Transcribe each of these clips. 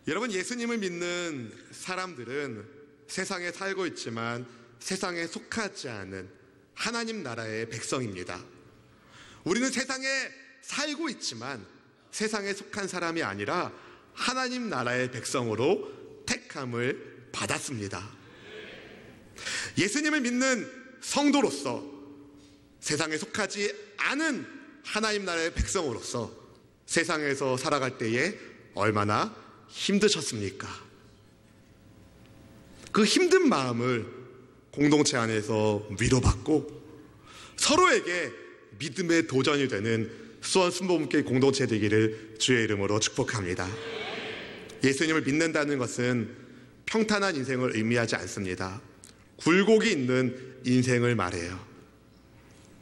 여러분, 예수님을 믿는 사람들은 세상에 살고 있지만 세상에 속하지 않은 하나님 나라의 백성입니다. 우리는 세상에 살고 있지만 세상에 속한 사람이 아니라 하나님 나라의 백성으로 택함을 받았습니다. 예수님을 믿는 성도로서 세상에 속하지 않은 하나님 나라의 백성으로서 세상에서 살아갈 때에 얼마나 힘드셨습니까? 그 힘든 마음을 공동체 안에서 위로받고 서로에게 믿음의 도전이 되는 수원 순복음교회 공동체 되기를 주의 이름으로 축복합니다. 예수님을 믿는다는 것은 평탄한 인생을 의미하지 않습니다. 굴곡이 있는 인생을 말해요.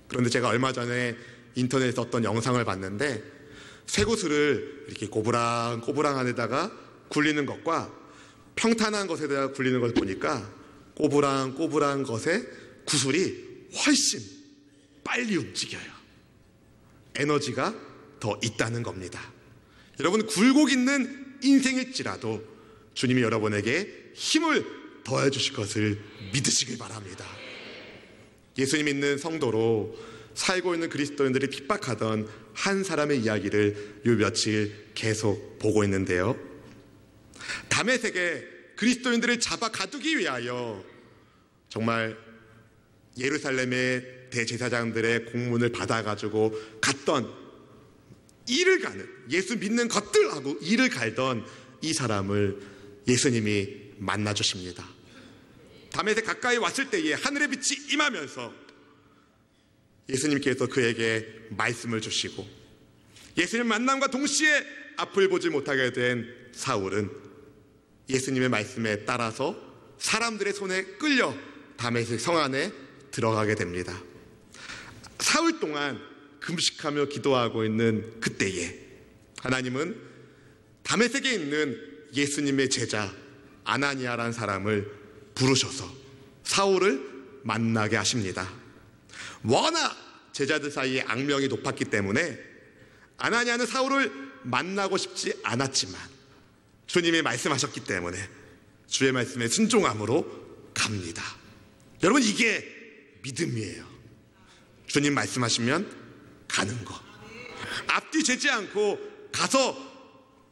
그런데 제가 얼마 전에 인터넷에 어떤 영상을 봤는데 쇠구슬을 이렇게 꼬부랑 안에다가 굴리는 것과 평탄한 것에다가 굴리는 것을 보니까 꼬부랑 것의 구슬이 훨씬 빨리 움직여요. 에너지가 더 있다는 겁니다. 여러분, 굴곡 있는 인생일지라도 주님이 여러분에게 힘을 더해 주실 것을 믿으시길 바랍니다. 예수님 믿는 성도로 살고 있는 그리스도인들이 핍박하던 한 사람의 이야기를 요 며칠 계속 보고 있는데요. 다메섹에 그리스도인들을 잡아 가두기 위하여 정말 예루살렘의 대제사장들의 공문을 받아가지고 갔던 일을 가는, 예수 믿는 것들하고 일을 갈던 이 사람을 예수님이 만나주십니다. 다메섹 가까이 왔을 때에 하늘의 빛이 임하면서 예수님께서 그에게 말씀을 주시고 예수님 만남과 동시에 앞을 보지 못하게 된 사울은 예수님의 말씀에 따라서 사람들의 손에 끌려 다메섹 성 안에 들어가게 됩니다. 사흘 동안 금식하며 기도하고 있는 그때에 하나님은 다메섹에 있는 예수님의 제자 아나니아라는 사람을 부르셔서 사울을 만나게 하십니다. 워낙 제자들 사이에 악명이 높았기 때문에 아나니아는 사울을 만나고 싶지 않았지만 주님이 말씀하셨기 때문에 주의 말씀에 순종함으로 갑니다. 여러분, 이게 믿음이에요. 주님 말씀하시면 가는 거. 앞뒤 재지 않고 가서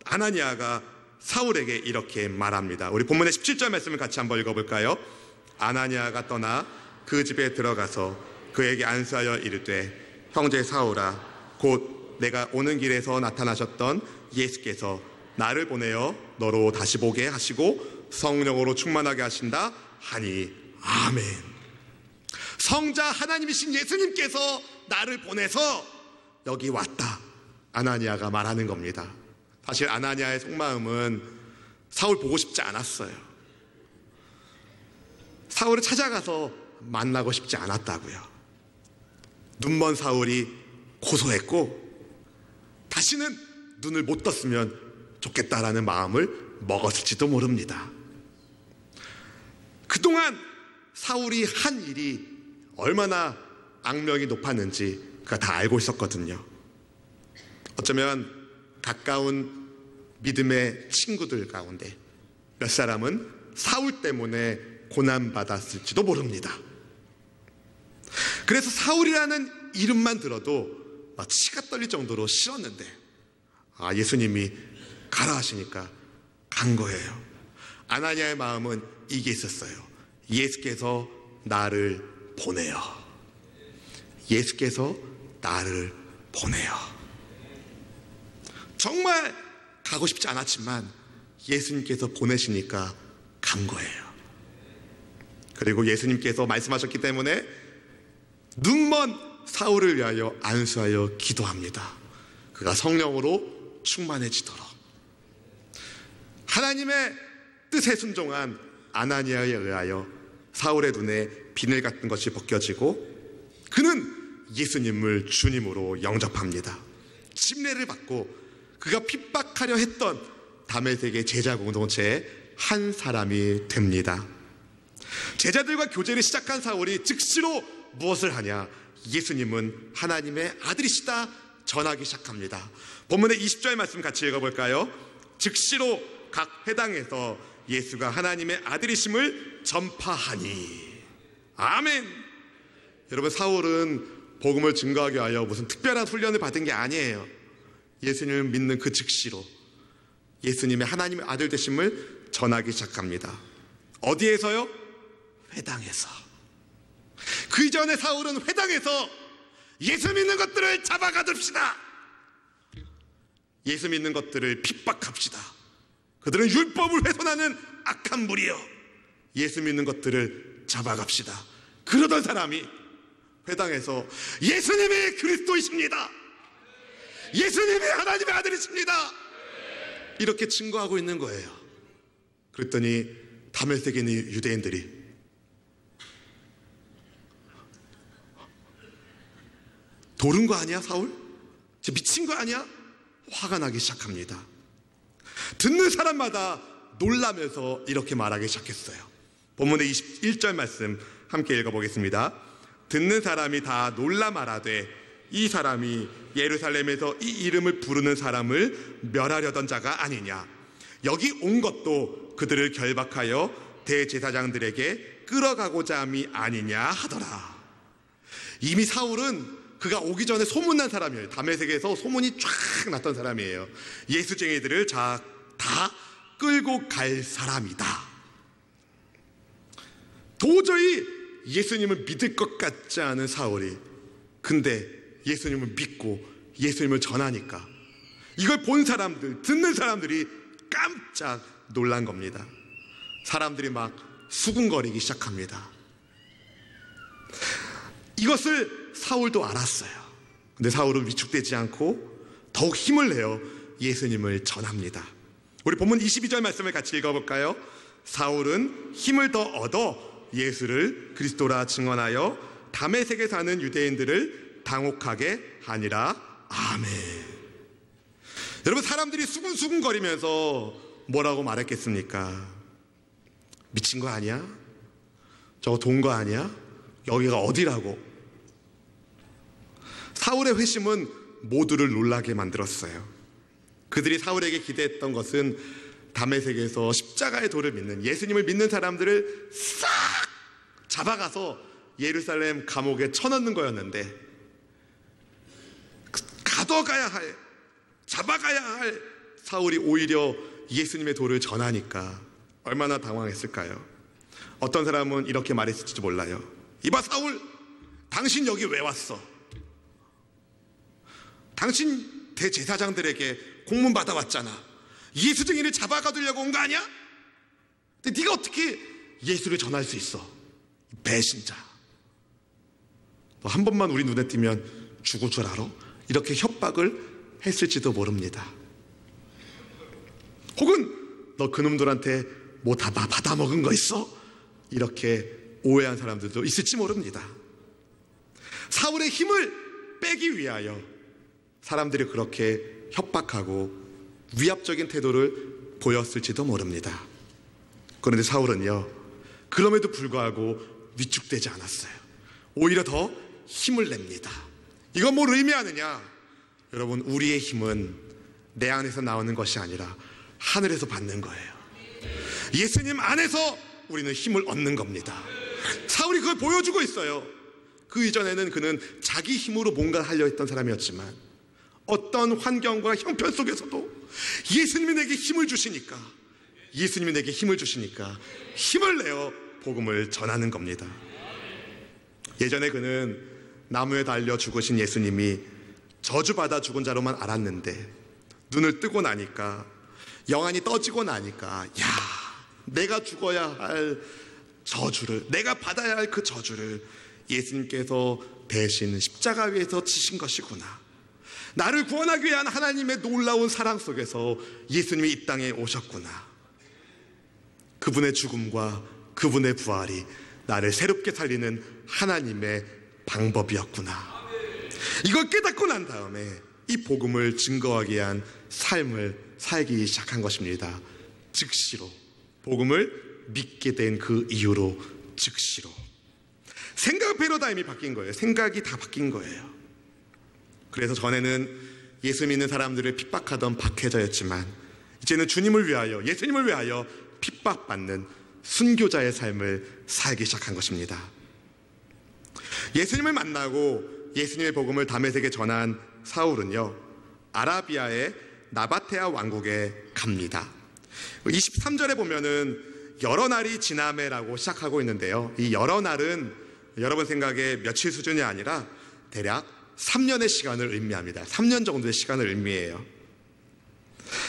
아나니아가 사울에게 이렇게 말합니다. 우리 본문의 17절 말씀을 같이 한번 읽어볼까요? 아나니아가 떠나 그 집에 들어가서 그에게 안수하여 이르되 형제 사울아, 곧 내가 오는 길에서 나타나셨던 예수께서 나를 보내어 너로 다시 보게 하시고 성령으로 충만하게 하신다 하니 아멘. 성자 하나님이신 예수님께서 나를 보내서 여기 왔다, 아나니아가 말하는 겁니다. 사실 아나니아의 속마음은 사울 보고 싶지 않았어요. 사울을 찾아가서 만나고 싶지 않았다고요. 눈먼 사울이 고소했고 다시는 눈을 못 떴으면 좋겠다라는 마음을 먹었을지도 모릅니다. 그동안 사울이 한 일이 얼마나 악명이 높았는지 그가 다 알고 있었거든요. 어쩌면 가까운 믿음의 친구들 가운데 몇 사람은 사울 때문에 고난받았을지도 모릅니다. 그래서 사울이라는 이름만 들어도 막 치가 떨릴 정도로 싫었는데 예수님이 가라 하시니까 간 거예요. 아나니아의 마음은 이게 있었어요. 예수께서 나를 보내요. 예수께서 나를 보내요. 정말 가고 싶지 않았지만 예수님께서 보내시니까 간 거예요. 그리고 예수님께서 말씀하셨기 때문에 눈먼 사울을 위하여 안수하여 기도합니다. 그가 성령으로 충만해지도록. 하나님의 뜻에 순종한 아나니아에 의하여 사울의 눈에 비늘 같은 것이 벗겨지고 그는 예수님을 주님으로 영접합니다. 침례를 받고 그가 핍박하려 했던 다메섹의 제자 공동체의 한 사람이 됩니다. 제자들과 교제를 시작한 사울이 즉시로 무엇을 하냐? 예수님은 하나님의 아들이시다 전하기 시작합니다. 본문의 20절 말씀 같이 읽어볼까요? 즉시로 각 회당에서 예수가 하나님의 아들이심을 전파하니. 아멘. 여러분, 사울은 복음을 증거하기 위하여 무슨 특별한 훈련을 받은 게 아니에요. 예수님을 믿는 그 즉시로 예수님의 하나님의 아들 되심을 전하기 시작합니다. 어디에서요? 회당에서. 그 이전에 사울은 회당에서 예수 믿는 것들을 잡아가둡시다, 예수 믿는 것들을 핍박합시다, 그들은 율법을 훼손하는 악한 무리여, 예수 믿는 것들을 잡아갑시다, 그러던 사람이 회당에서 예수님이 그리스도이십니다, 예수님이 하나님의 아들이십니다, 이렇게 증거하고 있는 거예요. 그랬더니 다메섹에 있는 유대인들이 도른 거 아니야, 사울? 미친 거 아니야? 화가 나기 시작합니다. 듣는 사람마다 놀라면서 이렇게 말하기 시작했어요. 본문의 21절 말씀 함께 읽어보겠습니다. 듣는 사람이 다 놀라 말하되 이 사람이 예루살렘에서 이 이름을 부르는 사람을 멸하려던 자가 아니냐, 여기 온 것도 그들을 결박하여 대제사장들에게 끌어가고자 함이 아니냐 하더라. 이미 사울은 그가 오기 전에 소문난 사람이에요. 다메섹에서 소문이 쫙 났던 사람이에요. 예수쟁이들을 다 끌고 갈 사람이다. 도저히 예수님을 믿을 것 같지 않은 사울이 근데 예수님을 믿고 예수님을 전하니까 이걸 본 사람들, 듣는 사람들이 깜짝 놀란 겁니다. 사람들이 막 수군거리기 시작합니다. 이것을 사울도 알았어요. 근데 사울은 위축되지 않고 더욱 힘을 내어 예수님을 전합니다. 우리 본문 22절 말씀을 같이 읽어볼까요? 사울은 힘을 더 얻어 예수를 그리스도라 증언하여 다메섹에 사는 유대인들을 당혹하게 하니라. 아멘. 여러분, 사람들이 수군수군거리면서 뭐라고 말했겠습니까? 미친 거 아니야? 저거 돈 거 아니야? 여기가 어디라고? 사울의 회심은 모두를 놀라게 만들었어요. 그들이 사울에게 기대했던 것은 다메섹에서 십자가의 도를 믿는, 예수님을 믿는 사람들을 싹 잡아가서 예루살렘 감옥에 쳐넣는 거였는데, 가둬가야 할, 잡아가야 할 사울이 오히려 예수님의 도를 전하니까 얼마나 당황했을까요? 어떤 사람은 이렇게 말했을지 몰라요. 이봐 사울, 당신 여기 왜 왔어? 당신 대제사장들에게 공문 받아왔잖아. 예수 증인을 잡아가두려고 온 거 아니야? 근데 네가 어떻게 예수를 전할 수 있어? 배신자. 너 한 번만 우리 눈에 띄면 죽을 줄 알아? 이렇게 협박을 했을지도 모릅니다. 혹은 너 그놈들한테 뭐 다 받아먹은 거 있어? 이렇게 오해한 사람들도 있을지 모릅니다. 사울의 힘을 빼기 위하여 사람들이 그렇게 협박하고 위압적인 태도를 보였을지도 모릅니다. 그런데 사울은요, 그럼에도 불구하고 위축되지 않았어요. 오히려 더 힘을 냅니다. 이건 뭘 의미하느냐? 여러분, 우리의 힘은 내 안에서 나오는 것이 아니라 하늘에서 받는 거예요. 예수님 안에서 우리는 힘을 얻는 겁니다. 사울이 그걸 보여주고 있어요. 그 이전에는 그는 자기 힘으로 뭔가를 하려 했던 사람이었지만 어떤 환경과 형편 속에서도 예수님이 내게 힘을 주시니까, 예수님이 내게 힘을 주시니까 힘을 내어 복음을 전하는 겁니다. 예전에 그는 나무에 달려 죽으신 예수님이 저주받아 죽은 자로만 알았는데 눈을 뜨고 나니까, 영안이 떠지고 나니까, 야, 내가 죽어야 할 저주를, 내가 받아야 할 그 저주를 예수님께서 대신 십자가 위에서 지신 것이구나. 나를 구원하기 위한 하나님의 놀라운 사랑 속에서 예수님이 이 땅에 오셨구나. 그분의 죽음과 그분의 부활이 나를 새롭게 살리는 하나님의 방법이었구나. 이걸 깨닫고 난 다음에 이 복음을 증거하기 위한 삶을 살기 시작한 것입니다. 즉시로, 복음을 믿게 된 그 이후로 즉시로 생각 패러다임이 바뀐 거예요. 생각이 다 바뀐 거예요. 그래서 전에는 예수 믿는 사람들을 핍박하던 박해자였지만 이제는 주님을 위하여, 예수님을 위하여 핍박받는 순교자의 삶을 살기 시작한 것입니다. 예수님을 만나고 예수님의 복음을 다메섹에 전한 사울은요, 아라비아의 나바테아 왕국에 갑니다. 23절에 보면은 여러 날이 지나매라고 시작하고 있는데요, 이 여러 날은 여러분 생각에 며칠 수준이 아니라 대략 3년의 시간을 의미합니다. 3년 정도의 시간을 의미해요.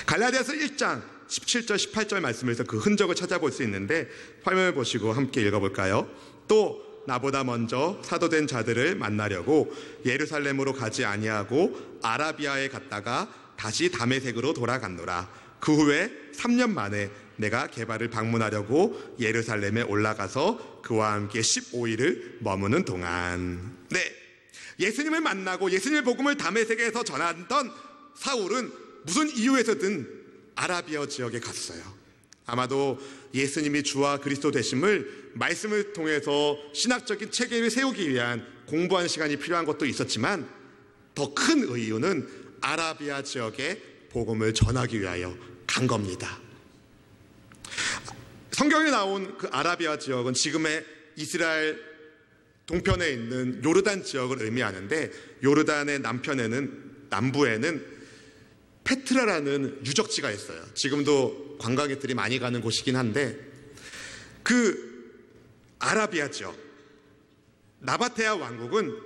갈라디아서 1장 17절 18절 말씀에서 그 흔적을 찾아볼 수 있는데, 화면을 보시고 함께 읽어볼까요? 또 나보다 먼저 사도된 자들을 만나려고 예루살렘으로 가지 아니하고 아라비아에 갔다가 다시 다메섹으로 돌아갔노라. 그 후에 3년 만에 내가 게바를 방문하려고 예루살렘에 올라가서 그와 함께 15일을 머무는 동안. 네, 예수님을 만나고 예수님의 복음을 다메섹에서 전하던 사울은 무슨 이유에서든 아라비아 지역에 갔어요. 아마도 예수님이 주와 그리스도 되심을 말씀을 통해서 신학적인 체계를 세우기 위한 공부하는 시간이 필요한 것도 있었지만, 더 큰 이유는 아라비아 지역에 복음을 전하기 위하여 간 겁니다. 성경에 나온 그 아라비아 지역은 지금의 이스라엘 동편에 있는 요르단 지역을 의미하는데, 요르단의 남부에는 페트라라는 유적지가 있어요. 지금도 관광객들이 많이 가는 곳이긴 한데, 그 아라비아 지역 나바테아 왕국은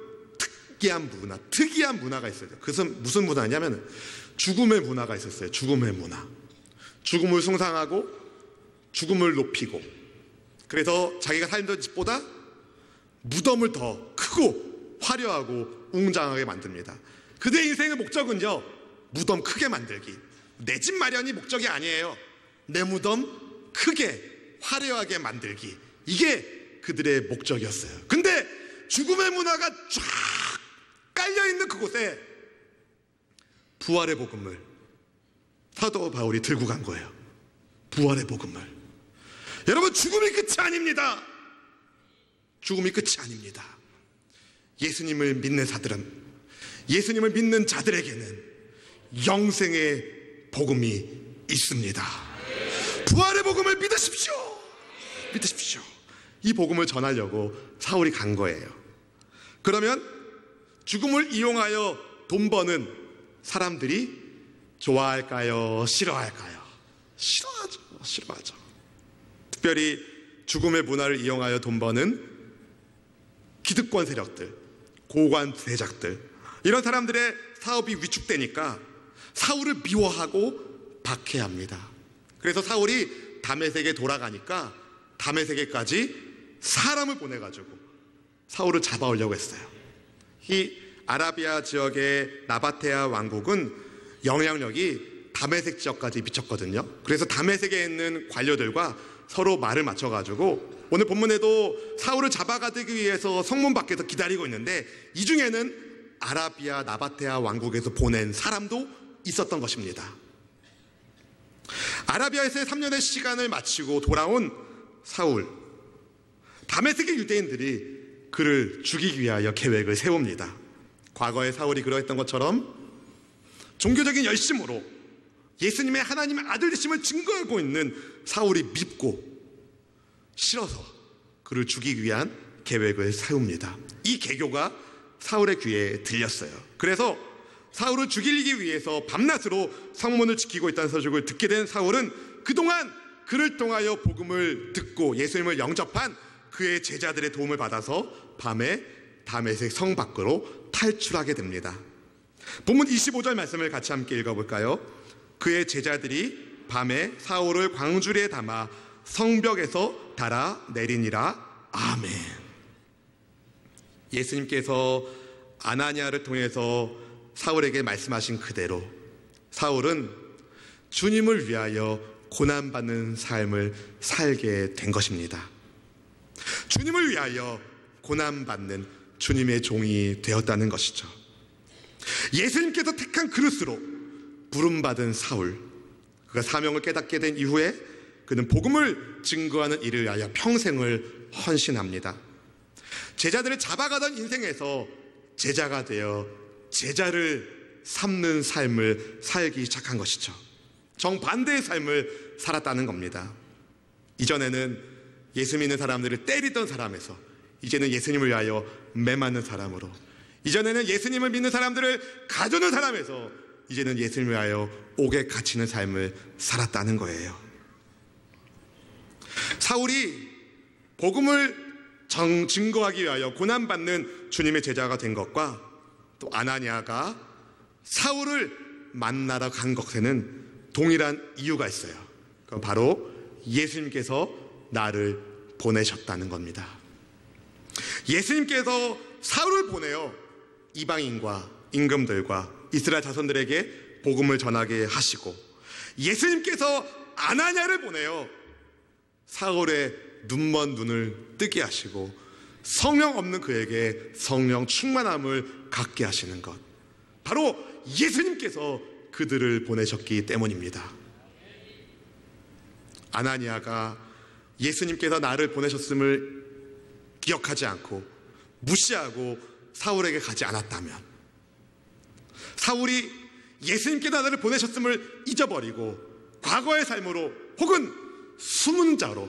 특이한 문화가 있어요. 그것은 무슨 문화냐면 죽음의 문화가 있었어요. 죽음의 문화. 죽음을 숭상하고 죽음을 높이고, 그래서 자기가 살던 집보다 무덤을 더 크고 화려하고 웅장하게 만듭니다. 그들의 인생의 목적은요, 무덤 크게 만들기. 내 집 마련이 목적이 아니에요. 내 무덤 크게 화려하게 만들기. 이게 그들의 목적이었어요. 근데 죽음의 문화가 쫙 깔려있는 그곳에 부활의 복음을 사도 바울이 들고 간 거예요. 부활의 복음을. 여러분, 죽음이 끝이 아닙니다. 죽음이 끝이 아닙니다. 예수님을 믿는 자들은, 예수님을 믿는 자들에게는 영생의 복음이 있습니다. 부활의 복음을 믿으십시오. 믿으십시오. 이 복음을 전하려고 사울이 간 거예요. 그러면 죽음을 이용하여 돈 버는 사람들이 좋아할까요? 싫어할까요? 싫어하죠. 특별히 죽음의 문화를 이용하여 돈 버는 기득권 세력들, 고관 대작들, 이런 사람들의 사업이 위축되니까 사울을 미워하고 박해합니다. 그래서 사울이 다메섹에 돌아가니까 다메섹에까지 사람을 보내가지고 사울을 잡아오려고 했어요. 이 아라비아 지역의 나바테아 왕국은 영향력이 다메섹 지역까지 미쳤거든요. 그래서 다메섹에 있는 관료들과 서로 말을 맞춰가지고 오늘 본문에도 사울을 잡아가기 위해서 성문 밖에서 기다리고 있는데, 이 중에는 아라비아 나바테아 왕국에서 보낸 사람도 있었던 것입니다. 아라비아에서의 3년의 시간을 마치고 돌아온 사울, 다메섹의 유대인들이 그를 죽이기 위하여 계획을 세웁니다. 과거에 사울이 그러했던 것처럼 종교적인 열심으로 예수님의 하나님의 아들 되심을 증거하고 있는 사울이 밉고 싫어서 그를 죽이기 위한 계획을 세웁니다. 이 계교가 사울의 귀에 들렸어요. 그래서 사울을 죽이기 위해서 밤낮으로 성문을 지키고 있다는 소식을 듣게 된 사울은 그동안 그를 통하여 복음을 듣고 예수님을 영접한 그의 제자들의 도움을 받아서 밤에 다메섹 성 밖으로 탈출하게 됩니다. 본문 25절 말씀을 같이 함께 읽어볼까요? 그의 제자들이 밤에 사울을 광주리에 담아 성벽에서 달아 내리니라. 아멘. 예수님께서 아나니아를 통해서 사울에게 말씀하신 그대로 사울은 주님을 위하여 고난받는 삶을 살게 된 것입니다. 주님을 위하여 고난받는 주님의 종이 되었다는 것이죠. 예수님께서 택한 그릇으로 부름받은 사울, 그가 사명을 깨닫게 된 이후에 그는 복음을 증거하는 일을 위하여 평생을 헌신합니다. 제자들을 잡아가던 인생에서 제자가 되어 제자를 삼는 삶을 살기 시작한 것이죠. 정반대의 삶을 살았다는 겁니다. 이전에는 예수 믿는 사람들을 때리던 사람에서 이제는 예수님을 위하여 매맞는 사람으로, 이전에는 예수님을 믿는 사람들을 가두는 사람에서 이제는 예수님을 위하여 옥에 갇히는 삶을 살았다는 거예요. 사울이 복음을 증거하기 위하여 고난받는 주님의 제자가 된 것과 또 아나니아가 사울을 만나러 간 것에는 동일한 이유가 있어요. 그건 바로 예수님께서 나를 보내셨다는 겁니다. 예수님께서 사울을 보내어 이방인과 임금들과 이스라엘 자손들에게 복음을 전하게 하시고, 예수님께서 아나니아를 보내어 사울의 눈먼 눈을 뜨게 하시고 성령 없는 그에게 성령 충만함을 갖게 하시는 것, 바로 예수님께서 그들을 보내셨기 때문입니다. 아나니아가 예수님께서 나를 보내셨음을 기억하지 않고 무시하고 사울에게 가지 않았다면, 사울이 예수님께서 나를 보내셨음을 잊어버리고 과거의 삶으로 혹은 숨은 자로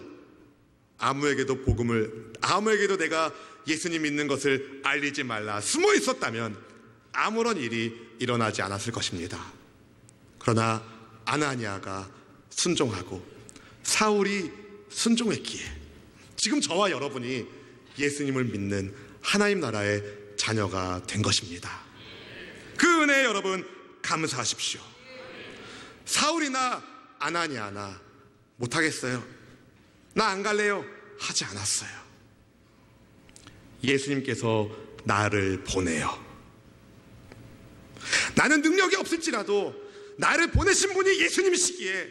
아무에게도 내가 예수님 믿는 것을 알리지 말라 숨어 있었다면 아무런 일이 일어나지 않았을 것입니다. 그러나 아나니아가 순종하고 사울이 순종했기에 지금 저와 여러분이 예수님을 믿는 하나님 나라의 자녀가 된 것입니다. 그 은혜에 여러분 감사하십시오. 사울이나 아나니아나 못하겠어요, 나 안 갈래요 하지 않았어요. 예수님께서 나를 보내요. 나는 능력이 없을지라도 나를 보내신 분이 예수님이시기에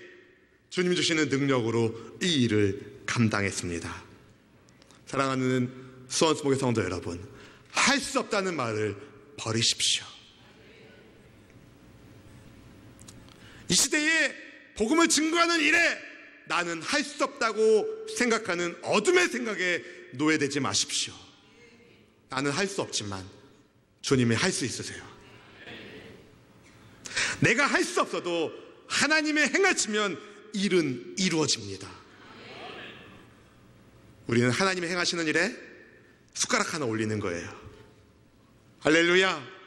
주님이 주시는 능력으로 이 일을 감당했습니다. 사랑하는 수원수목의 성도 여러분, 할 수 없다는 말을 버리십시오. 이 시대에 복음을 증거하는 일에 나는 할 수 없다고 생각하는 어둠의 생각에 노예되지 마십시오. 나는 할 수 없지만 주님이 할 수 있으세요. 내가 할 수 없어도 하나님의 행하시면 일은 이루어집니다. 우리는 하나님의 행하시는 일에 숟가락 하나 올리는 거예요. 할렐루야.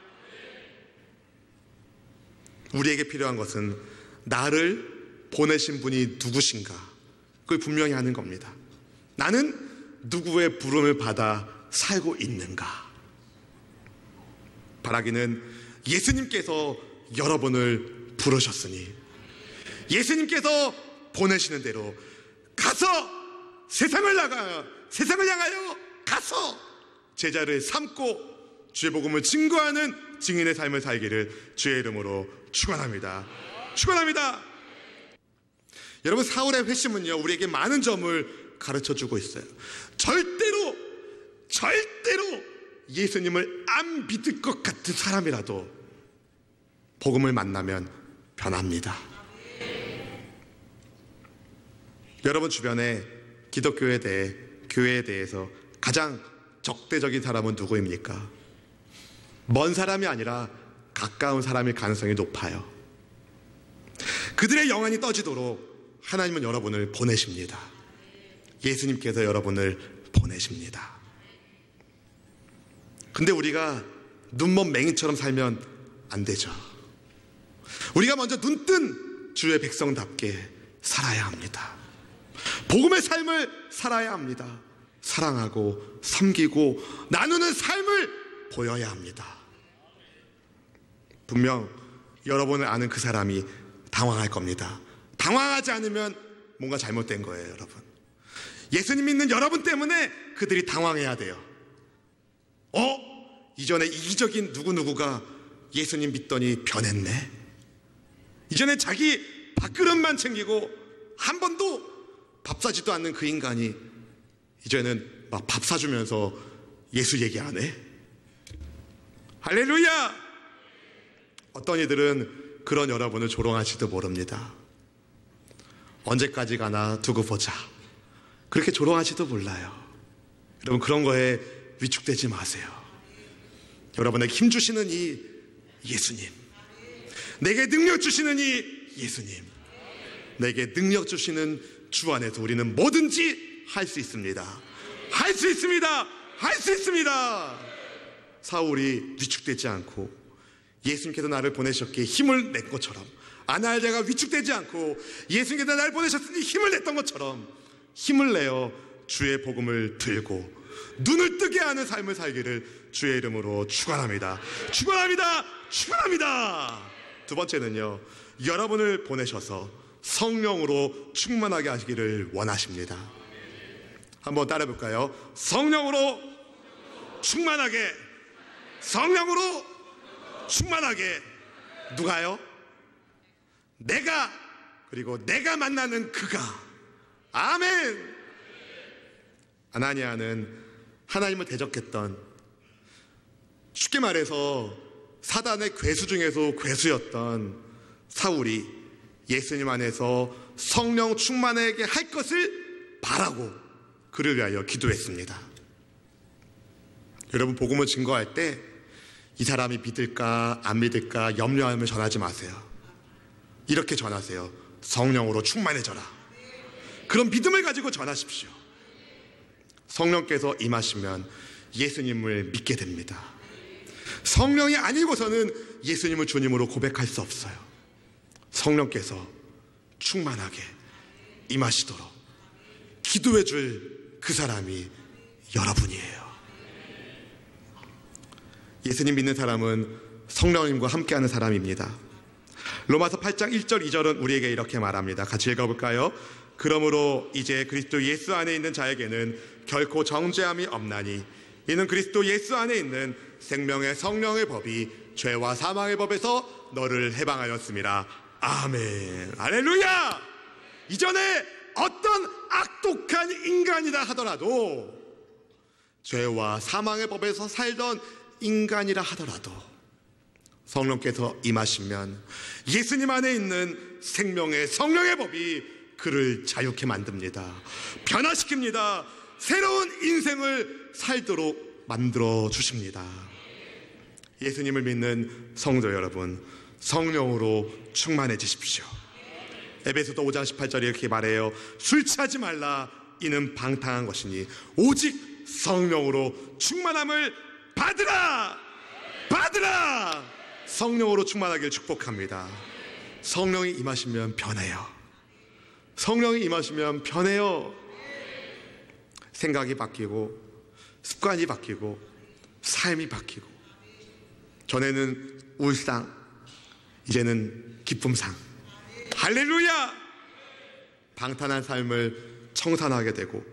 우리에게 필요한 것은 나를 보내신 분이 누구신가, 그걸 분명히 하는 겁니다. 나는 누구의 부름을 받아 살고 있는가. 바라기는 예수님께서 여러분을 부르셨으니 예수님께서 보내시는 대로 가서 세상을 향하여 가서 제자를 삼고 주의 복음을 증거하는 증인의 삶을 살기를 주의 이름으로 축원합니다. 축원합니다. 여러분, 사울의 회심은요 우리에게 많은 점을 가르쳐주고 있어요. 절대로 예수님을 안 믿을 것 같은 사람이라도 복음을 만나면 변합니다. 여러분 주변에 기독교에 대해, 교회에 대해서 가장 적대적인 사람은 누구입니까? 먼 사람이 아니라 가까운 사람일 가능성이 높아요. 그들의 영안이 떠지도록 하나님은 여러분을 보내십니다. 예수님께서 여러분을 보내십니다. 근데 우리가 눈먼 맹인처럼 살면 안 되죠. 우리가 먼저 눈뜬 주의 백성답게 살아야 합니다. 복음의 삶을 살아야 합니다. 사랑하고 섬기고 나누는 삶을 보여야 합니다. 분명 여러분을 아는 그 사람이 당황할 겁니다. 당황하지 않으면 뭔가 잘못된 거예요, 여러분. 예수님 믿는 여러분 때문에 그들이 당황해야 돼요. 이전에 이기적인 누구누구가 예수님 믿더니 변했네. 이전에 자기 밥그릇만 챙기고 한 번도 밥 사지도 않는 그 인간이 이제는 막 밥 사주면서 예수 얘기하네. 할렐루야. 어떤 이들은 그런 여러분을 조롱할지도 모릅니다. 언제까지 가나 두고 보자, 그렇게 조롱할지도 몰라요. 여러분, 그런 거에 위축되지 마세요. 여러분에게 힘 주시는 이 예수님, 내게 능력 주시는 이 예수님, 내게 능력 주시는 주 안에서 우리는 뭐든지 할 수 있습니다. 할 수 있습니다. 할 수 있습니다. 사울이 위축되지 않고 예수님께서 나를 보내셨기에 힘을 낸 것처럼, 아나니아가 위축되지 않고 예수님께서 나를 보내셨으니 힘을 냈던 것처럼 힘을 내어 주의 복음을 들고 눈을 뜨게 하는 삶을 살기를 주의 이름으로 축원합니다. 축원합니다. 축원합니다. 두 번째는요, 여러분을 보내셔서 성령으로 충만하게 하시기를 원하십니다. 한번 따라해 볼까요? 성령으로 충만하게, 성령으로 충만하게. 누가요? 내가, 그리고 내가 만나는 그가. 아멘. 아나니아는 하나님을 대적했던, 쉽게 말해서 사단의 괴수 중에서 괴수였던 사울이 예수님 안에서 성령 충만하게 할 것을 바라고 그를 위하여 기도했습니다. 여러분, 복음을 증거할 때 이 사람이 믿을까 안 믿을까 염려하며 전하지 마세요. 이렇게 전하세요. 성령으로 충만해져라. 그런 믿음을 가지고 전하십시오. 성령께서 임하시면 예수님을 믿게 됩니다. 성령이 아니고서는 예수님을 주님으로 고백할 수 없어요. 성령께서 충만하게 임하시도록 기도해 줄 그 사람이 여러분이에요. 예수님 믿는 사람은 성령님과 함께하는 사람입니다. 로마서 8장 1절 2절은 우리에게 이렇게 말합니다. 같이 읽어볼까요? 그러므로 이제 그리스도 예수 안에 있는 자에게는 결코 정죄함이 없나니 이는 그리스도 예수 안에 있는 생명의 성령의 법이 죄와 사망의 법에서 너를 해방하였습니다. 아멘. 할렐루야. 이전에 어떤 악독한 인간이라 하더라도, 죄와 사망의 법에서 살던 인간이라 하더라도 성령께서 임하시면 예수님 안에 있는 생명의 성령의 법이 그를 자유케 만듭니다. 변화시킵니다. 새로운 인생을 살도록 만들어 주십니다. 예수님을 믿는 성도 여러분, 성령으로 충만해지십시오. 에베소서 5장 18절에 이렇게 말해요. 술 취하지 말라. 이는 방탕한 것이니 오직 성령으로 충만함을 받으라! 받으라! 성령으로 충만하길 축복합니다. 성령이 임하시면 변해요. 성령이 임하시면 변해요. 생각이 바뀌고 습관이 바뀌고 삶이 바뀌고, 전에는 울상, 이제는 기쁨상. 할렐루야! 방탄한 삶을 청산하게 되고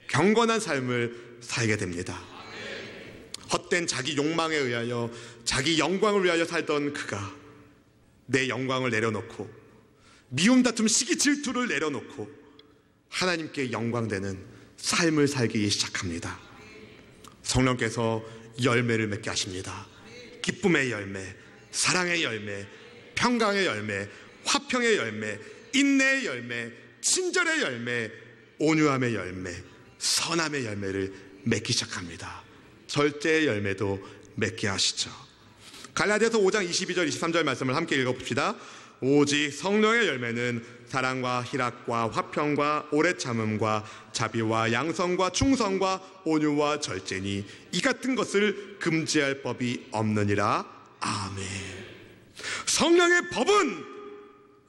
경건한 삶을 살게 됩니다. 헛된 자기 욕망에 의하여 자기 영광을 위하여 살던 그가 내 영광을 내려놓고 미움, 다툼, 시기, 질투를 내려놓고 하나님께 영광되는 삶을 살기 시작합니다. 성령께서 열매를 맺게 하십니다. 기쁨의 열매, 사랑의 열매, 평강의 열매, 화평의 열매, 인내의 열매, 친절의 열매, 온유함의 열매, 선함의 열매를 맺기 시작합니다. 절제의 열매도 맺게 하시죠. 갈라디아서 5장 22절 23절 말씀을 함께 읽어봅시다. 오직 성령의 열매는 사랑과 희락과 화평과 오래 참음과 자비와 양성과 충성과 온유와 절제니 이 같은 것을 금지할 법이 없느니라. 아멘. 성령의 법은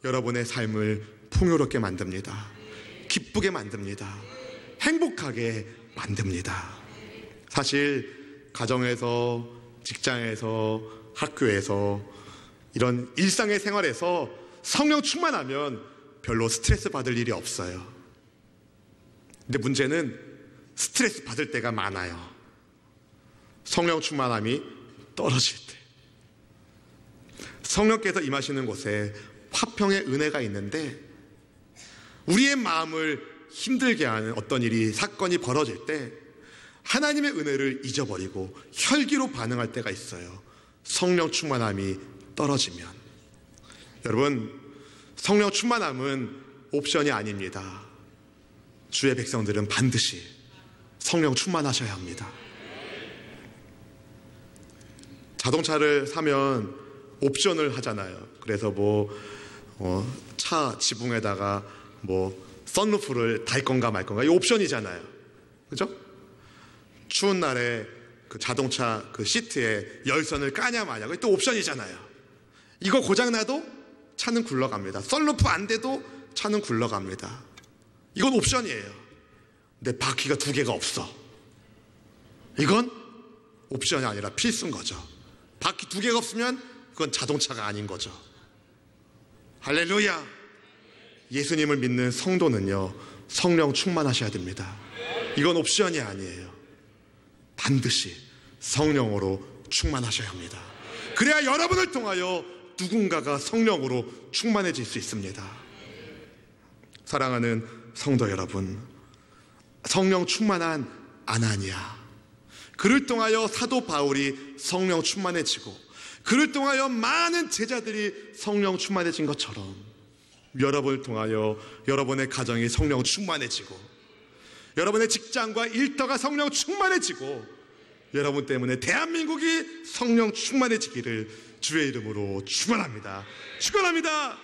여러분의 삶을 풍요롭게 만듭니다. 기쁘게 만듭니다. 행복하게 만듭니다. 사실 가정에서, 직장에서, 학교에서, 이런 일상의 생활에서 성령 충만하면 별로 스트레스 받을 일이 없어요. 근데 문제는 스트레스 받을 때가 많아요. 성령 충만함이 떨어질 때. 성령께서 임하시는 곳에 화평의 은혜가 있는데, 우리의 마음을 힘들게 하는 어떤 일이, 사건이 벌어질 때 하나님의 은혜를 잊어버리고 혈기로 반응할 때가 있어요. 성령 충만함이 떨어지면. 여러분, 성령 충만함은 옵션이 아닙니다. 주의 백성들은 반드시 성령 충만하셔야 합니다. 자동차를 사면 옵션을 하잖아요. 그래서 차 지붕에다가 선루프를 달 건가 말 건가, 이 옵션이잖아요. 그죠? 추운 날에 그 자동차 그 시트에 열선을 까냐 마냐, 또 옵션이잖아요. 이거 고장나도 차는 굴러갑니다. 썬루프 안 돼도 차는 굴러갑니다. 이건 옵션이에요. 근데 바퀴가 2개가 없어. 이건 옵션이 아니라 필수인 거죠. 바퀴 2개가 없으면 그건 자동차가 아닌 거죠. 할렐루야. 예수님을 믿는 성도는요, 성령 충만하셔야 됩니다. 이건 옵션이 아니에요. 반드시 성령으로 충만하셔야 합니다. 그래야 여러분을 통하여 누군가가 성령으로 충만해질 수 있습니다. 사랑하는 성도 여러분, 성령 충만한 아나니아, 그를 통하여 사도 바울이 성령 충만해지고 그를 통하여 많은 제자들이 성령 충만해진 것처럼 여러분을 통하여 여러분의 가정이 성령 충만해지고 여러분의 직장과 일터가 성령 충만해지고 여러분 때문에 대한민국이 성령 충만해지기를 주의 이름으로 축원합니다. 축원합니다.